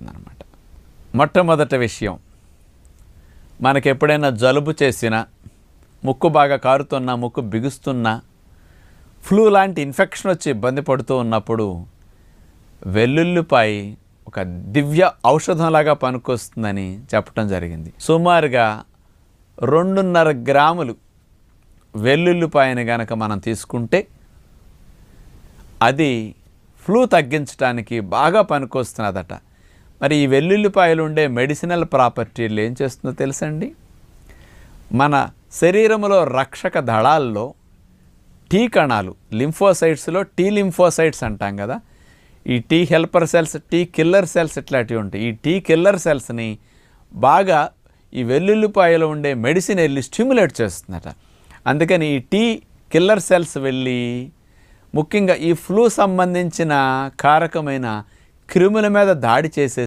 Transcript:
అన్నమాట. మొట్టమొదటి విషయం, మనకి ఎప్పుడైనా జలుబు చేసినా, ముక్కు బాగా కారుతున్నా, ముక్కు బిగుస్తున్నా, ఫ్లూ లాంటి ఇన్ఫెక్షన్ వచ్చి ఇబ్బంది పడుతూ ఉన్నప్పుడు వెల్లుల్లిపాయ ఒక దివ్య ఔషధంలాగా పనికొస్తుందని చెప్పడం జరిగింది. సుమారుగా 2.5 గ్రాములు వెల్లుల్లిపాయని గనక మనం తీసుకుంటే అది ఫ్లూ తగ్గించడానికి బాగా పనికొస్తున్నదట. మరి ఈ వెల్లుల్లిపాయలు ఉండే మెడిసినల్ ప్రాపర్టీలు ఏం చేస్తుందో తెలుసండి? మన శరీరంలో రక్షక దళాల్లో టీ కణాలు, లింఫోసైట్స్లో టీ లింఫోసైట్స్ అంటాం కదా, ఈ T helper cells, T killer cells ఇట్లాంటివి ఉంటాయి. ఈ టీ కిల్లర్ సెల్స్ని బాగా ఈ వెల్లుల్లిపాయలో ఉండే మెడిసిన్ వెళ్ళి స్టిమ్యులేట్ చేస్తుందట. అందుకని ఈ టీ కిల్లర్ సెల్స్ వెళ్ళి ముఖ్యంగా ఈ ఫ్లూ సంబంధించిన కారకమైన క్రిముల మీద దాడి చేసే